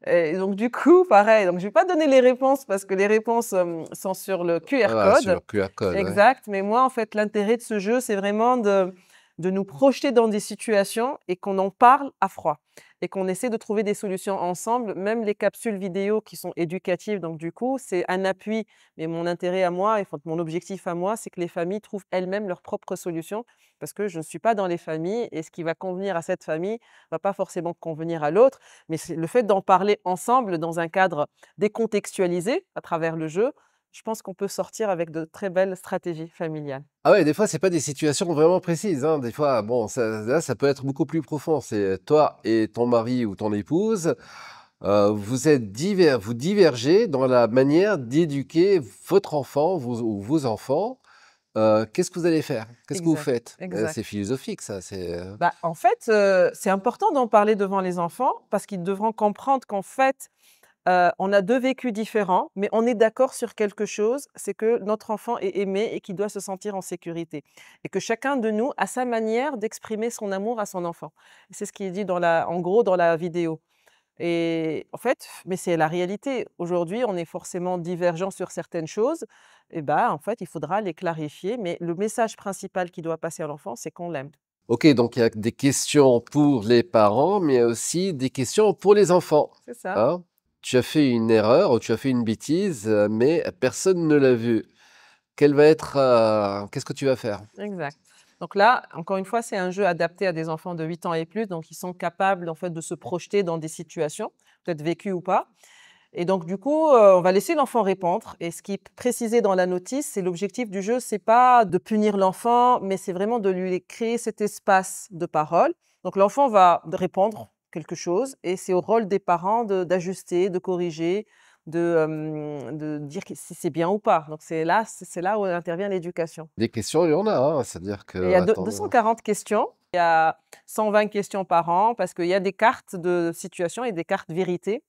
Et donc du coup, pareil, donc je vais pas donner les réponses parce que les réponses, sont sur le QR Voilà, sur code. le QR code, ouais. Exact, mais moi, en fait, l'intérêt de ce jeu, c'est vraiment de nous projeter dans des situations et qu'on en parle à froid et qu'on essaie de trouver des solutions ensemble. Même les capsules vidéo qui sont éducatives, donc du coup, c'est un appui. Mais mon intérêt à moi, et enfin, mon objectif à moi, c'est que les familles trouvent elles-mêmes leurs propres solutions parce que je ne suis pas dans les familles et ce qui va convenir à cette famille va pas forcément convenir à l'autre. Mais c'est le fait d'en parler ensemble dans un cadre décontextualisé à travers le jeu, je pense qu'on peut sortir avec de très belles stratégies familiales. Ah ouais, des fois, c'est pas des situations vraiment précises, hein. Des fois, bon, là, ça peut être beaucoup plus profond. C'est toi et ton mari ou ton épouse, vous divergez dans la manière d'éduquer votre enfant ou vos enfants. Qu'est-ce que vous allez faire? Qu'est-ce que vous Exact, faites? exact. C'est philosophique, ça. Bah, en fait, c'est important d'en parler devant les enfants parce qu'ils devront comprendre qu'en fait, on a 2 vécus différents, mais on est d'accord sur quelque chose, c'est que notre enfant est aimé et qu'il doit se sentir en sécurité et que chacun de nous a sa manière d'exprimer son amour à son enfant. C'est ce qui est dit en gros dans la vidéo. Et en fait, mais c'est la réalité. Aujourd'hui, on est forcément divergents sur certaines choses, et bah, en fait, il faudra les clarifier, mais le message principal qui doit passer à l'enfant, c'est qu'on l'aime. Ok, donc il y a des questions pour les parents, mais aussi des questions pour les enfants, C'est ça. hein? Tu as fait une erreur ou tu as fait une bêtise, mais personne ne l'a vu. Qu'est-ce que tu vas faire? Exact. Donc là, encore une fois, c'est un jeu adapté à des enfants de 8 ans et plus, donc ils sont capables en fait de se projeter dans des situations, peut-être vécues ou pas. Et donc du coup, on va laisser l'enfant répondre. Et ce qui est précisé dans la notice, c'est l'objectif du jeu, c'est pas de punir l'enfant, mais c'est vraiment de lui créer cet espace de parole. Donc l'enfant va répondre quelque chose, et c'est au rôle des parents d'ajuster, de corriger, de dire si c'est bien ou pas. Donc c'est là où intervient l'éducation. Des questions, il y en a, hein, c'est-à-dire Et il y que, a attends, 240 questions. Il y a 120 questions par an parce qu'il y a des cartes de situation et des cartes vérité,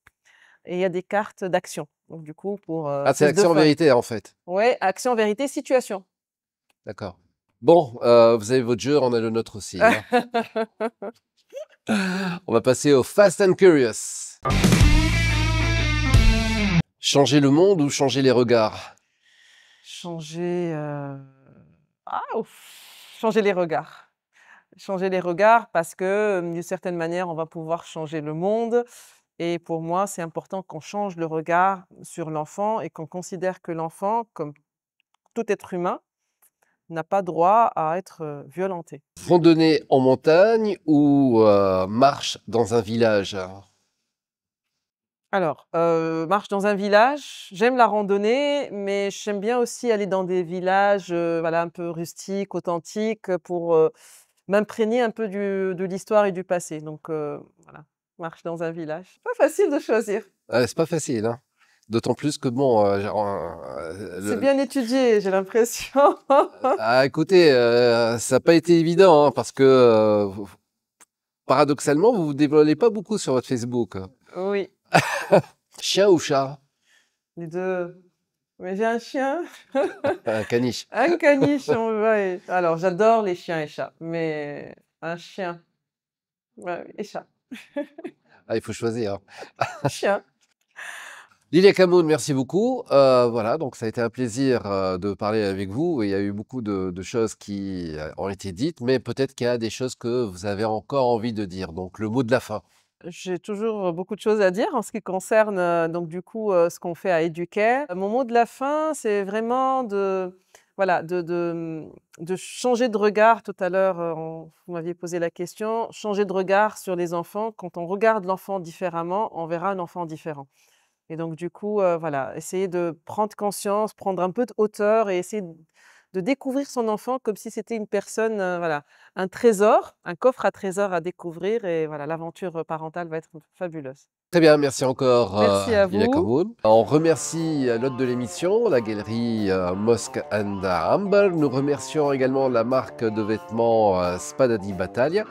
et il y a des cartes d'action. Donc du coup, pour ah, c'est plus de action fun. vérité en fait. Ouais, action, vérité, situation. D'accord. Bon, vous avez votre jeu, on a le nôtre aussi, hein. On va passer au Fast and Curious. Changer le monde ou changer les regards? Changer, changer les regards. Changer les regards parce que, d'une certaine manière, on va pouvoir changer le monde, et pour moi, c'est important qu'on change le regard sur l'enfant et qu'on considère que l'enfant, comme tout être humain, n'a pas droit à être, violenté. Randonnée en montagne ou marche dans un village? Alors, marche dans un village, j'aime la randonnée, mais j'aime bien aussi aller dans des villages, voilà, un peu rustiques, authentiques, pour, m'imprégner un peu de l'histoire et du passé. Donc, voilà, marche dans un village. Pas facile de choisir. C'est pas facile, hein. D'autant plus que bon, C'est bien étudié, j'ai l'impression. écoutez, ça n'a pas été évident, hein, parce que paradoxalement, vous vous dévoilez pas beaucoup sur votre Facebook. Oui, Chien ou chat? les 2. Mais j'ai un chien, Un caniche. un caniche, ouais. Alors j'adore les chiens et chats, mais un chien, ouais, et chat. Ah, il faut choisir, hein. Chien. Lilia Camoun, merci beaucoup. Voilà, donc ça a été un plaisir de parler avec vous. Il y a eu beaucoup de choses qui ont été dites, mais peut-être qu'il y a des choses que vous avez encore envie de dire. Donc le mot de la fin. J'ai toujours beaucoup de choses à dire en ce qui concerne, donc du coup, ce qu'on fait à Educare. Mon mot de la fin, c'est vraiment voilà, de changer de regard. Tout à l'heure, vous m'aviez posé la question, changer de regard sur les enfants. Quand on regarde l'enfant différemment, on verra un enfant différent. Et donc du coup, voilà, essayer de prendre conscience, prendre un peu de hauteur et essayer de découvrir son enfant comme si c'était une personne, voilà, un trésor, un coffre à trésors à découvrir et voilà, l'aventure parentale va être fabuleuse. Très bien, merci encore Merci à Lila vous. Kamoun. On remercie l'hôte de l'émission, la galerie Mosque and Amber. Nous remercions également la marque de vêtements Spada di Battaglia.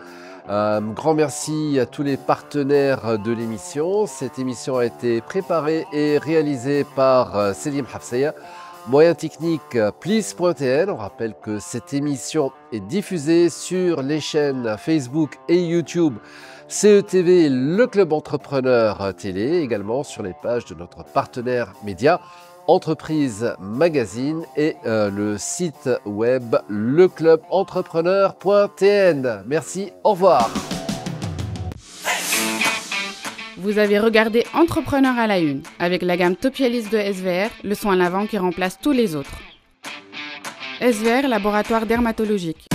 Grand merci à tous les partenaires de l'émission. Cette émission a été préparée et réalisée par Selim Hafseya. Moyen technique please.tn. On rappelle que cette émission est diffusée sur les chaînes Facebook et YouTube CETV, le Club Entrepreneur Télé, également sur les pages de notre partenaire média Entreprise Magazine et le site web leclubentrepreneur.tn. Merci, au revoir. Vous avez regardé Entrepreneur à la une, avec la gamme Topialis de SVR, le soin lavant qui remplace tous les autres. SVR, laboratoire dermatologique.